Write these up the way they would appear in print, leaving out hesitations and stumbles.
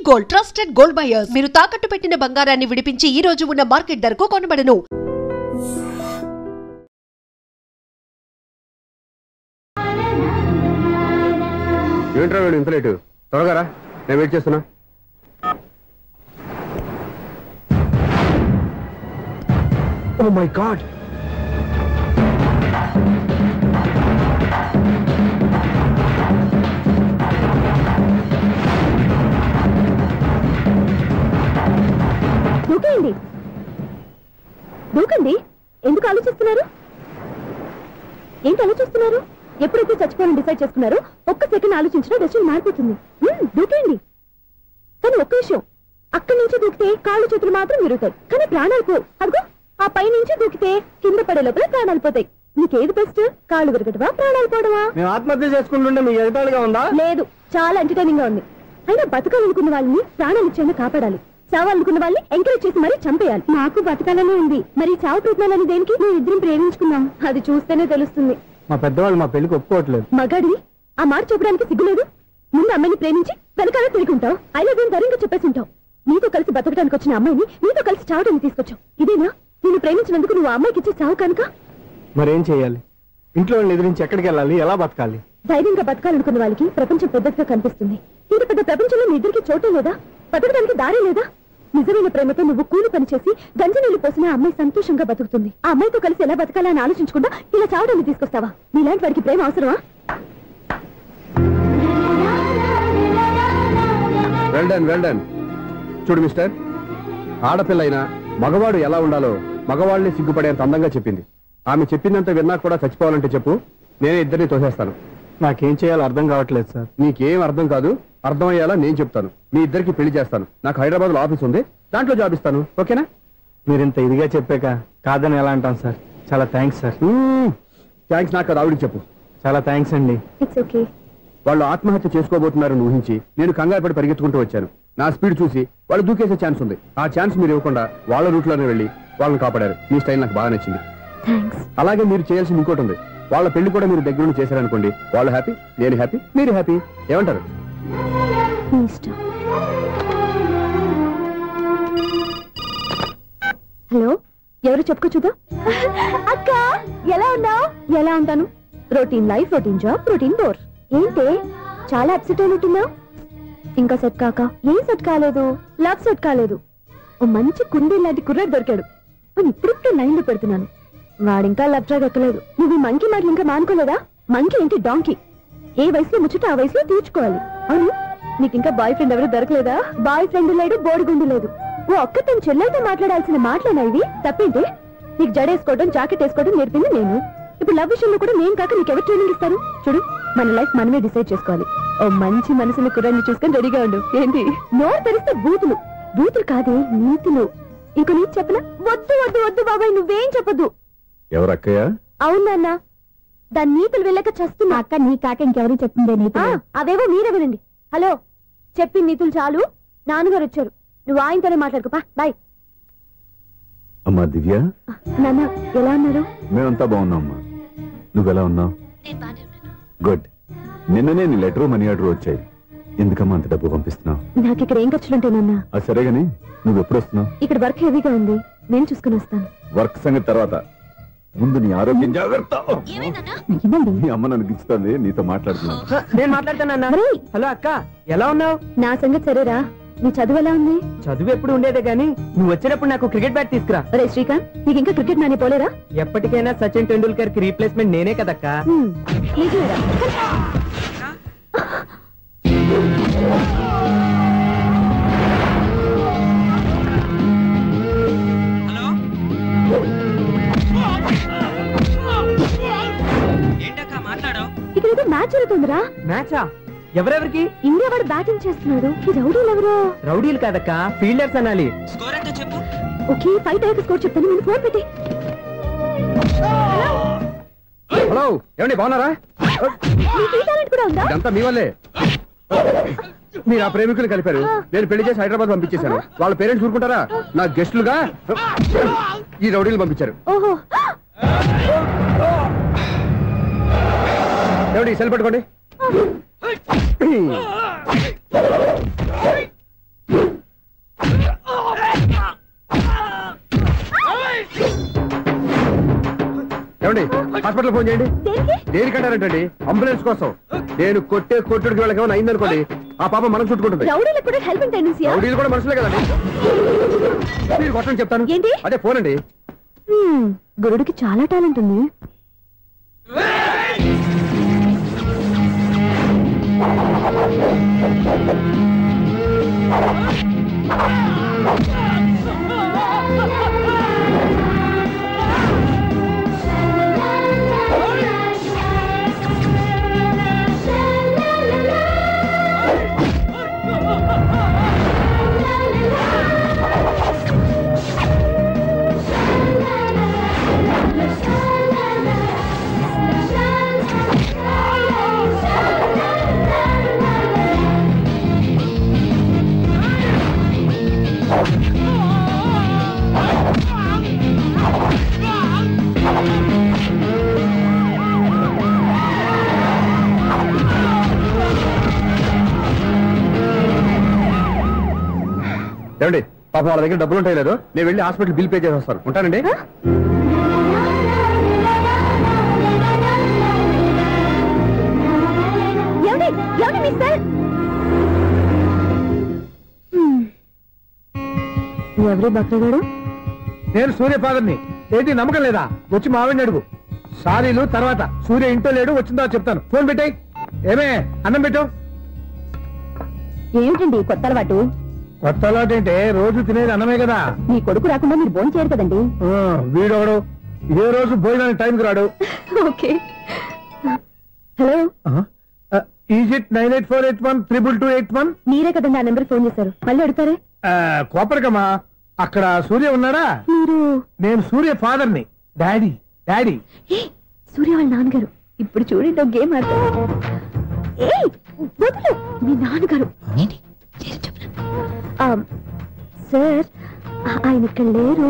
Gold trusted gold buyers. మీరు తాకట్టు పెట్టిన బంగారాన్ని విడిపించి ఈ రోజు ఉన్న మార్కెట్ ధరకు కొనబడను. ఏంట్రా వీడు ఇంత లేటు? త్వరగా రా, నేను వెయిట్ చేస్తున్నా. ఓ మై గాడ్, దూకండి దూకండి. ఎందుకు ఆలోచిస్తున్నారు? ఏంటి ఆలోచిస్తున్నారు? ఎప్పుడైతే చచ్చిపోవాలని డిసైడ్ చేసుకున్నారో ఒక్క సెకండ్ ఆలోచించడం డెసిషన్ మారిపోతుంది. దూకండి. కానీ ఒక్క విషయం, అక్కడి నుంచి దూకితే కాళ్ళు చేతులు మాత్రం విరుగుతాయి, కానీ ప్రాణాలు పోవు. అదిగో ఆ పై నుంచి దూకితే కింద పడే లోపల ప్రాణాలు పోతాయి. నీకేది బెస్ట్? కాళ్ళు విరగటవా, ప్రాణాలు పోవడమా? మేము ఆత్మహత్య చేసుకుంటుంటే మీకు ఎదుటాలుగా ఉందా? లేదు, చాలా ఎంటర్టైనింగ్ గా ఉంది. అయినా బతకాలనుకున్న వాళ్ళని ప్రాణాలు ఇచ్చేందుకు కాపాడాలి, చావాలనుకున్న వాళ్ళని ఎంకరేజ్ చేసి మరీ చంపేయాలి. నాకు బతకాలనే ఉంది, మరి చావు ప్రయత్నాలని దేనికి? మేము ఇద్దరం ప్రేమించుకున్నాం, అది చూస్తేనే తెలుస్తుంది. మా పెద్దవాళ్ళు మా పెళ్లికి ఒప్పుకోవట్లేదు. మగాడి ఆ మాట చెప్పడానికి సిగ్గులేదు? ముందు అమ్మాయిని ప్రేమించి వెనకాల తిరుగుంటావు, ఐ లవ్ యూ ధైర్యంగా చెప్పేసి ఉంటావు. నీతో కలిసి బతకడానికి వచ్చిన అమ్మాయిని నీతో కలిసి చావడానికి తీసుకొచ్చావు. ఇదేనా నేను ప్రేమించినందుకు నువ్వు అమ్మాయికి ఇచ్చే చావు కనుక? మరేం చేయాలి? ఇంట్లో వాళ్ళని ఎదిరించి ఎక్కడికి వెళ్ళాలి? ఎలా బతకాలి? ధైర్యంగా బతకాలనుకున్న వాళ్ళకి ప్రపంచం పెద్దదిగా కనిపిస్తుంది. ఇంత పెద్ద ప్రపంచంలో మీ ఇద్దరికి చోటే లేదా? బతకడానికి దారే లేదా? నిజమైన ప్రేమతో నువ్వు కూలి పని చేసి గంజి నీళ్లు పోసిన అమ్మాయి సంతోషంగా బతుకుతుంది. ఆ అమ్మాయితో కలిసి ఎలా బతకాలా అని ఆలోచించకుండా ఇలా చావడాన్ని తీసుకొస్తావా? నీలాంటి వాడికి ప్రేమ అవసరమా? Well done. చూడు మిస్టర్, ఆడపిల్ల అయినా మగవాడు ఎలా ఉండాలో మగవాళ్ళని సిగ్గుపడేంత అందంగా చెప్పింది. ఆమె చెప్పిందంత విన్నా కూడా చచ్చిపోవాలంటే చెప్పు, నేనే ఇద్దరిని తోసేస్తాను. నాకేం చేయాలో అర్థం కావట్లేదు సార్. నీకేం అర్థం కాదు, అర్థమయ్యేలా నేను చెప్తాను. మీ ఇద్దరికి పెళ్లి చేస్తాను. నాకు హైదరాబాద్ లో ఆఫీస్ ఉంది, దాంట్లో జాబ్ ఇస్తాను. ఓకేనా? మీరు ఇంత ఇదిగా చెప్పాక కాదని ఎలా అంటాను సార్. చాలా థ్యాంక్స్ సార్. థ్యాంక్స్ నాకు అది ఆవిడికి చెప్పు. చాలా థ్యాంక్స్ అండి. It's okay. వాళ్ళు ఆత్మహత్య చేసుకోబోతున్నారని ఊహించి నేను కంగారు పడి పరిగెత్తుకుంటూ వచ్చాను. నా స్పీడ్ చూసి వాళ్ళు దూకేసే ఛాన్స్ ఉంది. ఆ ఛాన్స్ మీరు ఇవ్వకుండా వాళ్ళ రూట్లోనే వెళ్ళి వాళ్ళని కాపాడారు. మీ స్టైల్ నాకు బాగా నచ్చింది. అలాగే మీరు చేయాల్సింది ఇంకోటి ఉంది. వాళ్ళ పెళ్లి కూడా మీరు దగ్గర నుండి చేశారనుకోండి, వాళ్ళు హ్యాపీ, నేను హ్యాపీ, మీరు హ్యాపీ. ఏమంటారు? హలో, ఎవరు చెప్పుకో చూద్దాం. అక్క ఎలా ఉన్నావు? ఎలా ఉంటాను? Routine life, routine job, routine bore. ఏంటే చాలా అప్సెట్ అయినట్టున్నావు? ఇంకా సెట్ కాక? ఏం సెట్ కాలేదు? లవ్ సెట్ కాలేదు. ఓ మంచి కుండీ లాంటి కుర్రాడు దొరికాడు, నేను ఇప్పుడిప్పుడు లైన్ లో పెడుతున్నాను. వాడింకా లవ్ ట్రాక్ ఎక్కలేదు. నువ్వు ఈ మంకీ మాటలు ఇంకా మానుకోలేదా? మంకీ ఏంటి డాంకీ? ఏ వయసులో ముచ్చట ఆ వయసులో తీర్చుకోవాలి. అవును, నీకు ఇంకా బాయ్ ఫ్రెండ్ ఎవరు దొరకలేదా? బాయ్ ఫ్రెండ్ లేడు, బోడిగుండు లేదు. ఓ ఒక్క తన చెల్లెలతో మాట్లాడాల్సిన మాటలేనా ఇవి? తప్పేంటే? నీకు జడేసుకోవడం, జాకెట్ వేసుకోవడం నేర్పింది నేను. ఇప్పుడు లవ్ విషయంలో కూడా నేను కాక నీకెవరు ట్రైనింగ్ ఇస్తారు? చూడు, మన లైఫ్ మనమే డిసైడ్ చేసుకోవాలి. ఓ మంచి మనసుని కుర్రాన్ని చూసుకొని రెడీగా ఉండు. ఏంటి నోరు తెరిస్తే బూతులు? బూతులు కాదే, నీతులు. ఇంకో నీతి చెప్పనా? వద్దు వద్దు వద్దు బాబాయ్, నువ్వేం చెప్పద్దు. ఎవరక్కయ్య? అవునన్నా, దాని నీతులు వెళ్ళక చస్తున్నా. అక్క నీ కాక ఇంకెవరు చెప్తుందే నీతులు? అవేవో మీరే వినండి. హలో, చెప్పి నీతులు చాలు, నాన్నగారు వచ్చారు. నువ్వు ఆయనతోనే మాట్లాడుకోపా. బాయ్. అమ్మా దివ్య, నాన్న ఎలా ఉన్నారు? మేమంతా బాగున్నాం అమ్మా. నువ్వెలా ఉన్నావు? గుడ్. నిన్ననే నీ లెటర్, మనీ ఆర్డర్ వచ్చాయి. ఎందుకమ్మా అంత డబ్బు పంపిస్తున్నావు? నాకు ఇక్కడ ఏం ఖర్చులుంటానన్నా. అది సరే గానీ నువ్వు ఎప్పుడు వస్తున్నావు? ఇక్కడ వర్క్ హెవీగా ఉంది, నేను చూసుకుని వస్తాను. వర్క్ సంగతి తర్వాత, ముందు నీ ఆరోగ్యం జాగ్రత్త. నీ అమ్మ నన్ను గిచ్చుతుంది, నీతో మాట్లాడుతున్నాను. నేను మాట్లాడతానన్నా. హలో అక్క, ఎలా ఉన్నావు? నా సంగతి సరేరా, నీ చదువు ఎలా ఉంది? చదువు ఎప్పుడు ఉండేదే గానీ నువ్వు వచ్చినప్పుడు నాకు క్రికెట్ బ్యాట్ తీసుకురా. అరే శ్రీకాంత్, నీకు ఇంకా క్రికెట్ నాని పోలేరా? ఎప్పటికైనా సచిన్ టెండూల్కర్ కి రీప్లేస్మెంట్ నేనే కదక్కా. నిజమేరా? ఇక్కడ ఏదో మ్యాచ్ జరుగుతుందిరా. మ్యాచా? ఎవరెవరికి? ఇండియా వాడు బ్యాటింగ్ చేస్తున్నాడు. ఈ రౌడీలు ఎవరు? రౌడీలు కాదక్క, ఫీల్డర్స్ అనాలి. స్కోర్ ఎంతో చెప్పు. ఓకే, 5 టైర్స్ స్కోర్ చెప్తాను, ముందు ఫోన్ పెట్టి. హలో, ఏమండి బాగున్నారా? నీకు ఈ టాలెంట్ కూడా ఉందా? ఇదంతా మీ వల్లే. మీరు ఆ ప్రేమికులు కలిపారు, నేను పెళ్లి చేసి హైదరాబాద్ పంపించేశాను. వాళ్ళ పేరెంట్స్ ఊరుకుంటారా? నా గెస్టులుగా ఈ రౌడీలు పంపించారు. ఓహో, ఏమండి సెల్ పెట్టుకోండి. ఏమండి హాస్పిటల్ ఫోన్ చేయండి. దేనికంటారంటండి? అంబులెన్స్ కోసం. నేను కొట్టుడికి వెళ్ళక ఏమైనా అయిందనుకోండి ఆ పాప మనం చుట్టుకుంటుంది. రౌడీలు కూడా మనుషులే కదండి. మీరు కొట్టని చెప్తాను. అదే ఫోన్ అండి. గురుడికి చాలా టాలెంట్ ఉంది. ఏమండి పాప వాళ్ళ దగ్గర డబ్బులు ఉంటాయి లేదు, నేను వెళ్ళి హాస్పిటల్ బిల్ పే చేసి వస్తాను. ఉంటానండి. ఎవరి బక్రగాడు? నేను సూర్య ఫాదర్ని. ఏంటి నమ్మకం లేదా? వచ్చి మావిడిని అడుగు. సారీలు తర్వాత. సూర్య ఇంట్లో లేడు, వచ్చిందో చెప్తాను. ఫోన్ పెట్టాయి. ఏమే అన్నం పెట్టు. ఏమిటండి కొత్త అలవాటు? కొత్త అలవాటు ఏంటే? రోజు తినేది అన్నమే కదా. మీ కొడుకు రాకుండా మీరు భోజనం చేయరు కదండి. వీడోడు ఏ రోజు భోజనానికి టైంకి రాడు. ఓకే. Hello, is it 9848132281? మీరే కదండి ఆ నెంబర్ ఫోన్ చేశారు, మళ్ళీ అడుగుతారే? కోపరికమ్మా, అక్కడ సూర్య ఉన్నాడా? మీరు? నేను సూర్య ఫాదర్ని. Daddy daddy. సూర్య వాళ్ళ నాన్నగారు. ఇప్పుడు చూడండి గేమ్ ఆడతారు. మీ నాన్నగారు సార్, ఆయన ఇక్కడ లేరు,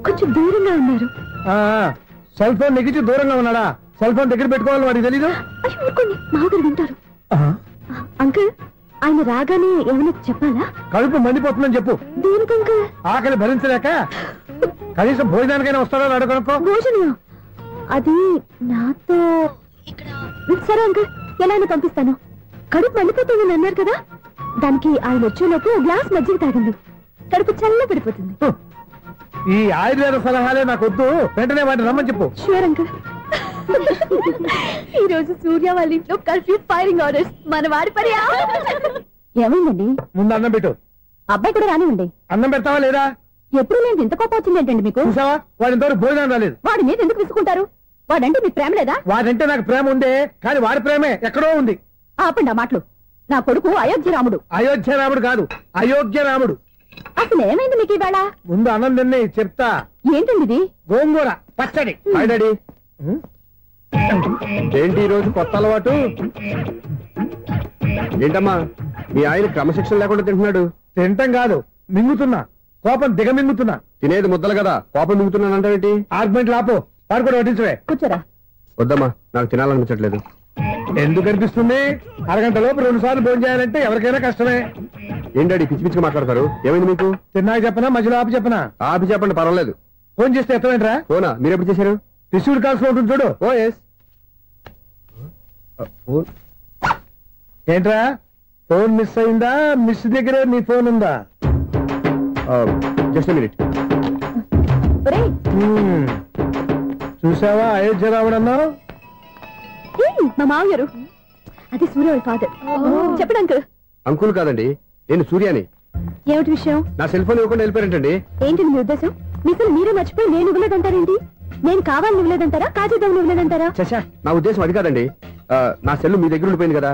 కొంచెం దూరంగా ఉన్నారు. సెల్ ఫోన్ నెగిచి దూరంగా ఉన్నాడా? సెల్ ఫోన్ దగ్గర పెట్టుకోవాలి, వాడికి తెలీదు. మామగారు వింటారు. అంకుల్, ఆయన రాగానే ఏమైనా చెప్పాలా? కడుపు మండిపోతుందని చెప్పు. దేనికి అంకుల్? ఆకలి భరించలేక కనీసం భోజనానికైనా వస్తాడో అడగనుకో. భోజనం అది నాతో. సరే అంకుల్, ఎలా అయినా పంపిస్తాను. కడుపు మండిపోతుందని అన్నారు కదా, దానికి ఆయన వచ్చేలోపు గ్లాస్ మజ్జిగ తాగండి, కడుపు చల్ల పడిపోతుంది. ఈ ఆయుర్వేద సలహాలే నాకు వద్దు, వెంటనే వాటిని రమ్మని చెప్పు. Sure uncle. ఈ రోజు సూర్య వాళ్ళ ఇంట్లో కర్ఫ్యూ ఫైరింగ్ ఆర్డర్స్. మన వాడి పని ఏమైందండి? ముందు అన్నం పెట్టు. అబ్బాయి కూడా రానివ్వండి. అన్నం పెడతావా లేదా? ఎప్పుడు నేను ఇంత కోపం వచ్చింది ఏంటండి మీకు? చూసావా, వాడి ఇంతవరకు భోజనం రాలేదు. వాడి మీద ఎందుకు విసుకుంటారు? వాడంటే మీకు ప్రేమ లేదా? వాడంటే నాకు ప్రేమ ఉందే, కానీ వాడి ప్రేమే ఎక్కడో ఉంది. ఆపండి ఆ మాటలు. నా కొడుకు అయోధ్య రాముడు. అయోధ్య రాముడు కాదు, అయోగ్య రాముడు. అసలు ఏమైంది మీకు ఈవేళ? ముందు అన్నం తిని చెప్తా. ఏంటండి ఇది? గోంగూర పచ్చడి. డాడీ, ఏంటి ఈ రోజు కొత్త అలవాటు? ఏంటమ్మా, మీ ఆయన క్రమశిక్షణ లేకుండా తింటున్నాడు? తింటం కాదు, మింగుతున్నా. కోపం దిగమింగుతున్నా. తినేది ముద్దలు కదా, కోపం మింగుతున్నానంటే ఆర్గ్మెంట్ లాపో. వాడు కూడా వడ్డించవే. కూర్చోరా. వద్దమ్మా, నాకు తినాలనిపించట్లేదు. ఎందుకు అనిపిస్తుంది? అరగంట లోపు 2 సార్లు భోజనం చేయాలంటే ఎవరికైనా కష్టమే. ఏంటండి పిచ్చి పిచ్చిగా మాట్లాడతారు? ఏమైంది మీకు? తిన్నాక చెప్పనా, మధ్యలో ఆపి చెప్పనా? ఆపి చెప్పండి, పర్వాలేదు. ఫోన్ చేస్తే ఎత్తమేంట్రా? ఫోనా? మీరు ఎప్పుడు చేశారు? రిసీవ్డ్ కాల్స్ లో ఉంటుంది చూడు. ఓ ఎస్. ఏంట్రా, ఫోన్ మిస్ అయిందా? మిస్ దగ్గరే నీ ఫోన్ ఉందా? Just minute. చూసావా అయోధ్య రావడన్నావు? మా మామగారు. అది సూర్య వాళ్ళ ఫాదర్. చెప్పండి అంకుల్. అంకుల్ కాదండి, నేను సూర్యాని. ఏమిటి విషయం? నా సెల్ ఫోన్ ఇవ్వకుండా వెళ్ళిపోయారంటండి. ఏంటండి మీ ఉద్దేశం? మిసలు మీరే మర్చిపోయి నేను ఇవ్వలేదంటారేంటి? నేను కావాలని ఇవ్వలేదంటారా, కాజేద్దామని ఇవ్వలేదంటారా? చచ్చా, నా ఉద్దేశం అది కాదండి. నా సెల్ మీ దగ్గర ఉండిపోయింది కదా,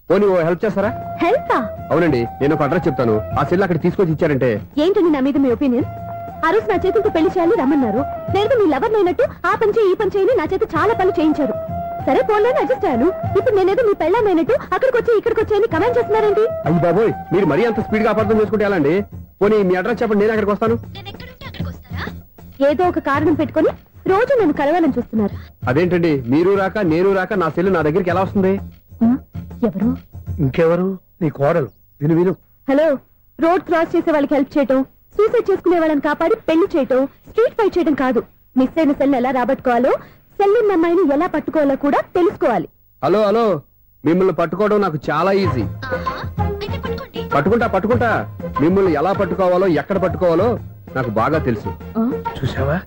పోనీ హెల్ప్ చేస్తారా? హెల్పా? అవునండి, నేను ఒక అడ్రస్ చెప్తాను, ఆ సెల్ అక్కడ తీసుకొచ్చి ఇచ్చారంటే. ఏంటండి నా మీద మీ ఒపీనియన్? ఆ రోజు నా చేతులతో పెళ్లి చేయాలని రమ్మన్నారు. నేను మీ లవర్ అయినట్టు ఆ పని చేయి ఈ పని చేయని నా చేత చాలా పనులు చేయించారు. సరే ఫోన్లోనే అడ్జస్ట్ అయ్యాను. ఇప్పుడు నేనేదో మీ పెళ్ళమైనట్టు అక్కడికి వచ్చి ఇక్కడికి వచ్చి కమెంట్ చేస్తున్నారేంటి? అయ్యి బాబోయ్, మీరు మరీ అంత స్పీడ్ గా అపార్థం చేసుకుంటే ఎలా అండి? పోనీ మీ అడ్రస్ చెప్పండి, నేను అక్కడికి వస్తాను. ఏదో ఒక కారణం పెట్టుకొని రోజు నన్ను కలవాలని చూస్తున్నారు. అదేంటండి, మీరు రాక నేను రాక నా సెల్ నా దగ్గరికి ఎలా వస్తుంది? ఎవరు? ఇంకెవరు? నీ కోడలు. విను విను. హలో, రోడ్ క్రాస్ చేసే వాళ్ళకి హెల్ప్ చేయటం, సూసైడ్ చేసుకునే వాళ్ళని కాపాడి పెళ్లి చేయటం, స్ట్రీట్ ఫైట్ చేయడం కాదు. మిస్ అయిన సెల్ ఎలా రాబట్టుకోవాలో, సెల్ ఉన్న అమ్మాయిని ఎలా పట్టుకోవాలో కూడా తెలుసుకోవాలి. హలో హలో, మిమ్మల్ని పట్టుకోవడం నాకు చాలా ఈజీ. పట్టుకుంటా. మిమ్మల్ని ఎలా పట్టుకోవాలో, ఎక్కడ పట్టుకోవాలో నాకు బాగా తెలుసు. చూసావా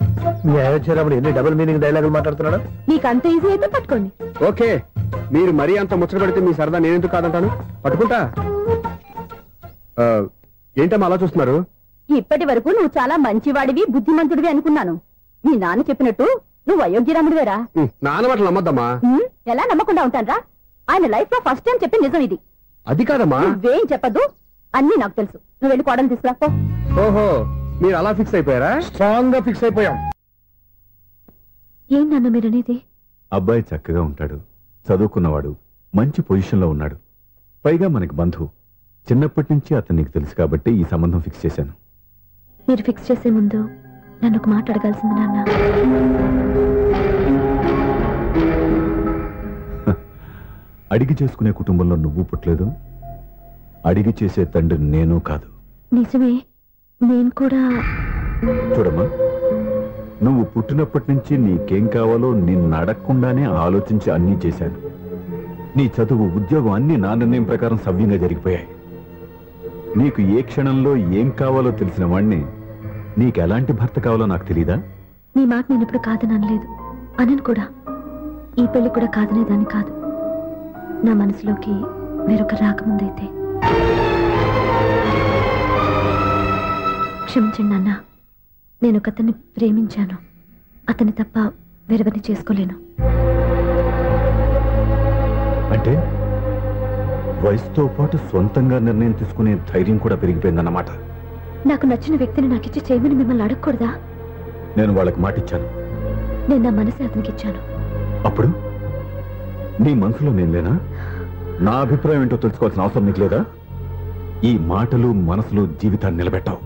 మీ అయోధ్యరాముడు ఎన్ని డబుల్ మీనింగ్ డైలాగులు మాట్లాడుతున్నాడు. మీకు అంత ఈజీ అయితే పట్టుకోండి. ఓకే, మీరు మరీ అంత ముచ్చట పెడితే మీ సరదా నేనెందుకు కాదంటాను. పట్టుకుంటా. ఏంటమ్మా అలా చూస్తున్నారు? ఇప్పటి వరకు నువ్వు చాలా మంచివాడివి, బుద్ధిమంతుడివి అనుకున్నాను. మీ నాన్న చెప్పినట్టు నువ్వు అయోగ్యరాముడివేరా? నాన్న మాటలు నమ్మద్దమ్మా. ఎలా నమ్మకుండా ఉంటానరా? ఆయన లైఫ్ లో ఫస్ట్ టైం చెప్పిన నిజం ఇది. అది కాదమ్మా. నువ్వేం చెప్పదు, అన్ని నాకు తెలుసు. నువ్వు వెళ్ళి కోడలు తీసుకురా. ఓహో, మీరు అలా ఫిక్స్ అయిపోయారా? స్ట్రాంగ్ గా ఫిక్స్ అయిపోయాం. ఏం నాన్న మీరనేది? అబ్బాయి చక్కగా ఉంటాడు, చదువుకున్నవాడు, మంచి పొజిషన్లో ఉన్నాడు, పైగా మనకి బంధువు. చిన్నప్పటి నుంచి అతను నీకు తెలుసు కాబట్టి ఈ సంబంధం ఫిక్స్ చేశాను. మీరు ఫిక్స్ చేసే ముందు నన్ను ఒక మాట అడగాల్సింది నాన్న. అడిగి చేసుకునే కుటుంబంలో నువ్వు పుట్టలేదు, అడిగి చేసే తండ్రి నేను కాదు. నిజమే, నేను కూడా. చూడమ్మా, నువ్వు పుట్టినప్పటి నుంచి నీకేం కావాలో నిన్ను అడగకుండానే ఆలోచించి అన్నీ చేశాను. నీ చదువు, ఉద్యోగం అన్నీ నా నిర్ణయం ప్రకారం సవ్యంగా జరిగిపోయాయి. నీకు ఏ క్షణంలో ఏం కావాలో తెలిసిన వాణ్ణి నీకు ఎలాంటి భర్త కావాలో నాకు తెలీదా? నీ మాట నేను ఎప్పుడు కాదని అనలేదు, అనను కూడా. ఈ పెళ్లి కూడా కాదనేదాన్ని కాదు. నా మనసులోకి వేరొక రాకముందైతే. క్షమించండి నాన్న, నేను ఒక అతన్ని ప్రేమించాను. అతన్ని తప్ప వేరెవరిని చేసుకోలేను. అంటే వయసుతో పాటు సొంతంగా నిర్ణయం తీసుకునే ధైర్యం కూడా పెరిగిపోయిందన్నమాట. నాకు నచ్చిన వ్యక్తిని నాకిచ్చి చేయమని మిమ్మల్ని అడగకూడదా? నేను వాళ్ళకి మాటిచ్చాను. నేను నా మనసే అతనికి ఇచ్చాను. అప్పుడు నీ మనసులో నేను లేనా? నా అభిప్రాయం ఏంటో తెలుసుకోవాల్సిన అవసరం నీకు లేదా? ఈ మాటలు, మనసులు జీవితాన్ని నిలబెట్టావు.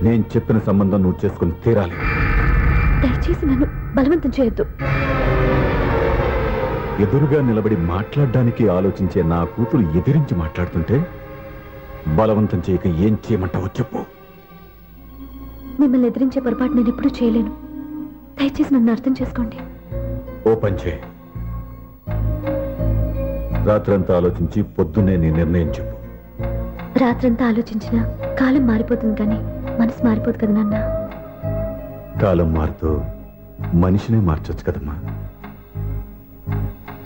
నేను చెప్పిన సంబంధం నువ్వు చేసుకుని తీరాలి. దయచేసి నన్ను బలవంతం చేయొద్దు. ఎదురుగా నిలబడి మాట్లాడడానికి ఆలోచించే నా కూతురు ఎదిరించి మాట్లాడుతుంటే బలవంతం చేయక ఏం చేయమంటావో చెప్పు. మిమ్మల్ని ఎదిరించే పొరపాటు నేను ఎప్పుడూ చేయలేను. దయచేసి నన్ను అర్థం చేసుకోండి. ఓ పని చేయి, రాత్రంతా ఆలోచించి పొద్దున్నే నీ నిర్ణయం చెప్పు. రాత్రంతా ఆలోచించినా కాలం మారిపోతుంది, కానీ మనసు మారిపోదు కదా నాన్న. కాలం మారుతూ మనిషినే మార్చొచ్చు కదమ్మా.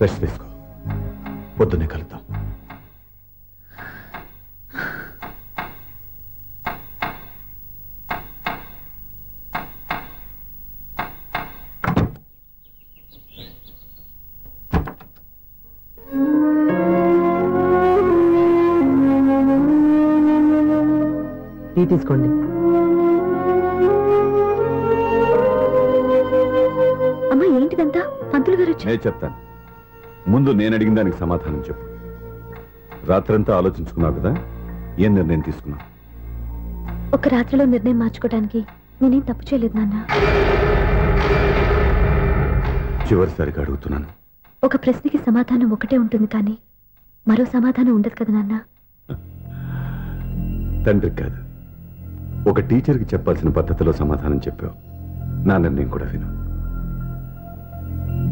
రెస్ట్ తీసుకో, పొద్దున్నే కలుద్దాం. టీ తీసుకోండి. అమ్మా, ఏంటిదంతా? పంతులు గారు వచ్చి. నేను చెప్తాను, ముందు నేను అడిగిన దానికి సమాధానం చెప్పు. రాత్రంతా ఆలోచించుకున్నావు కదా, ఏం నిర్ణయం తీసుకున్నావు? ఒక రాత్రిలో నిర్ణయం మార్చుకోవడానికి నేనేం తప్పు చేయలేదు నాన్న. చివరిసారిగా అడుగుతున్నాను. ఒక ప్రశ్నకి సమాధానం ఒకటే ఉంటుంది, కానీ మరో సమాధానం ఉండదు కదా నాన్న. తండ్రికి కాదు, ఒక టీచర్కి చెప్పాల్సిన పద్ధతిలో సమాధానం చెప్పావు. నా నిర్ణయం కూడా విను.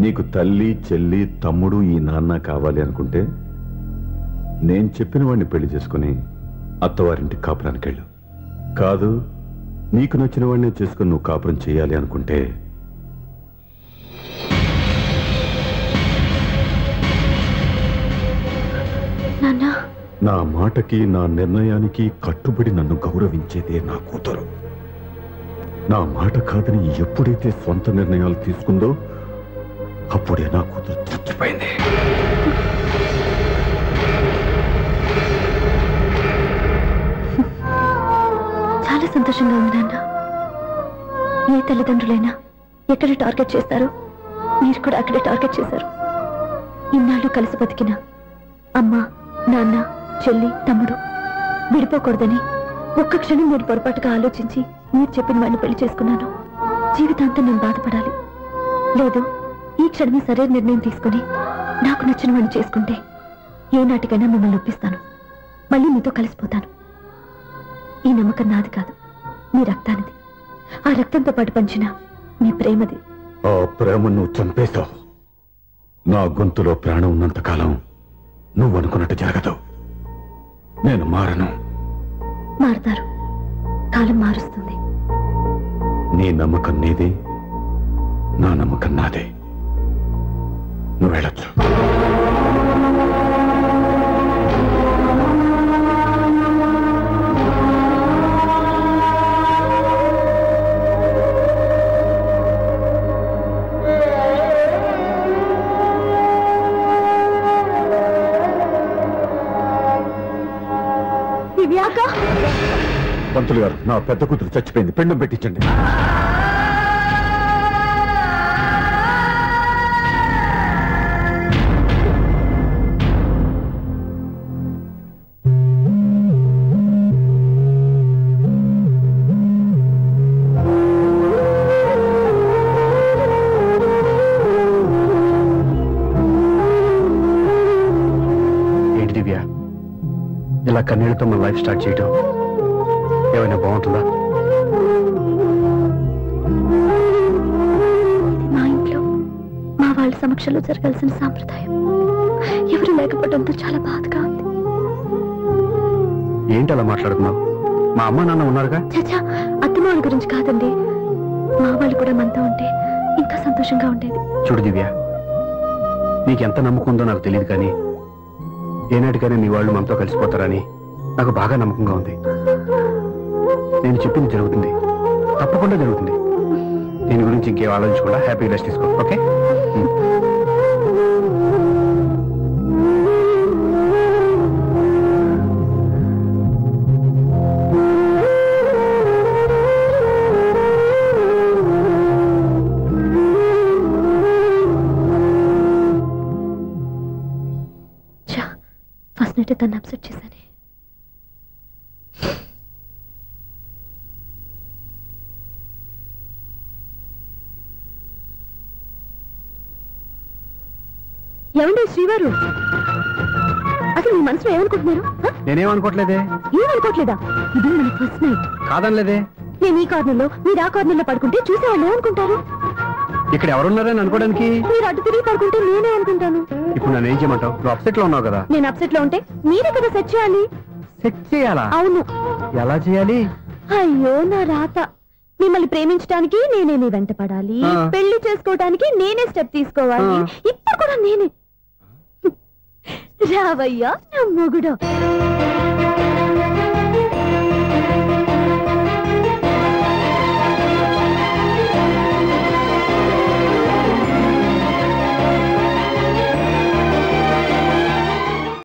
నీకు తల్లి, చెల్లి, తమ్ముడు, ఈ నాన్న కావాలి అనుకుంటే నేను చెప్పిన వాడిని పెళ్లి చేసుకుని అత్తవారింటికి కాపురానికి వెళ్ళు. కాదు, నీకు నచ్చిన వాడినే చేసుకుని నువ్వు కాపురం చేయాలి అనుకుంటే నాన్న, నా మాటకి, నా నిర్ణయానికి కట్టుబడి నన్ను గౌరవించేదే నా కూతురు. నా మాట కాదని ఎప్పుడైతే సొంత నిర్ణయాలు తీసుకుందో అప్పుడే నా కూతురు చచ్చిపోయింది. చాలా సంతోషంగా ఉంది నాన్న. ఏ తల్లిదండ్రులైనా ఎక్కడ టార్గెట్ చేస్తారో మీరు కూడా అక్కడే టార్గెట్ చేశారు. ఇన్నాళ్ళు కలిసి బతికిన అమ్మ, నాన్న, చెల్లి, తమ్ముడు విడిపోకూడదని ఒక్క క్షణం నేను పొరపాటుగా ఆలోచించి మీరు చెప్పిన వాడిని పెళ్లి చేసుకున్నాను. జీవితాంతం నేను బాధపడాలి? లేదు, ఈ క్షణమే సరైన నిర్ణయం తీసుకుని నాకు నచ్చిన వాడిని చేసుకుంటే ఏ నాటికైనా మిమ్మల్ని ఒప్పిస్తాను. మళ్ళీ మీతో కలిసిపోతాను. ఈ నమ్మకం నాది కాదు, మీ రక్తానిది. ఆ రక్తంతో పాటు పంచిన మీ ప్రేమది. ఆ ప్రేమ నువ్వు చంపేశావు. నా గొంతులో ప్రాణం ఉన్నంత కాలం నువ్వు అనుకున్నట్టు జరగదు. నేను మారను. మారుతారు, కాలం మారుస్తుంది. నీ నమ్మకం నీదే, నా నమ్మకం నాదే. నువ్వు వెళ్ళొచ్చు. పంతులు గారు, నా పెద్ద కూతురు చచ్చిపోయింది, పిండం పెట్టించండి. ఏంటి దివ్య, ఇలా కన్నీళ్లతో మన లైఫ్ స్టార్ట్ చేయటం ఏమైనా బాగుంటుందా? మా ఇంట్లో మా వాళ్ళ సమక్షంలో జరగాల్సిన సాంప్రదాయం ఎవరు లేకపోవడంతో చాలా బాధగా ఉంది. ఏంటి అలా మాట్లాడుతున్నావు? మా అమ్మ నాన్న ఉన్నారుగా. చచ్చా, అత్తమాల గురించి కాదండి, మా వాళ్ళు కూడా మనతో ఉంటే ఇంకా సంతోషంగా ఉండేది. చూడు దివ్య, నీకెంత నమ్మకం ఉందో నాకు తెలియదు, కానీ ఏనాటికైనా నీ వాళ్ళు మనతో కలిసిపోతారని నాకు బాగా నమ్మకంగా ఉంది. నేను చెప్పింది జరుగుతుంది, తప్పకుండా జరుగుతుంది. దీని గురించి ఇంకేం ఆలోచించకుండా హ్యాపీగా రెస్ట్ తీసుకో. ఓకే? ఫస్ట్ నైట్ తను అప్సెట్ చేశాను. ఏమండి శ్రీవారు, అసలు మీ మనసులో ఏమనుకుంటున్నారు? నేనేమనుకోవట్లేదే. ఏమనుకోవట్లేదా? ఇది మన ఫస్ట్ నైట్. కాదనలేదే. నేను ఈ కార్నర్లో, మీరు ఆ కార్నర్లో పడుకుంటే చూసేవాళ్ళు ఏమనుకుంటారు? ఇక్కడ ఎవరున్నారని అనుకోవడానికి. మీరు అటు తిరిగి పడుకుంటే నేనే అనుకుంటాను. ఇప్పుడు నన్ను ఏం చేయమంటావు? నువ్వు అప్సెట్ లో ఉన్నావు కదా. నేను అప్సెట్ లో ఉంటే మీరే కదా సెట్ చేయాలి. సెట్ చేయాలా? అవును. ఎలా చేయాలి? అయ్యో నా రాత. మిమ్మల్ని ప్రేమించడానికి నేనే మీ వెంట పడాలి, పెళ్లి చేసుకోవడానికి నేనే స్టెప్ తీసుకోవాలి. ఇప్పుడు కూడా నేనే. రావయ్యా నా మొగుడు.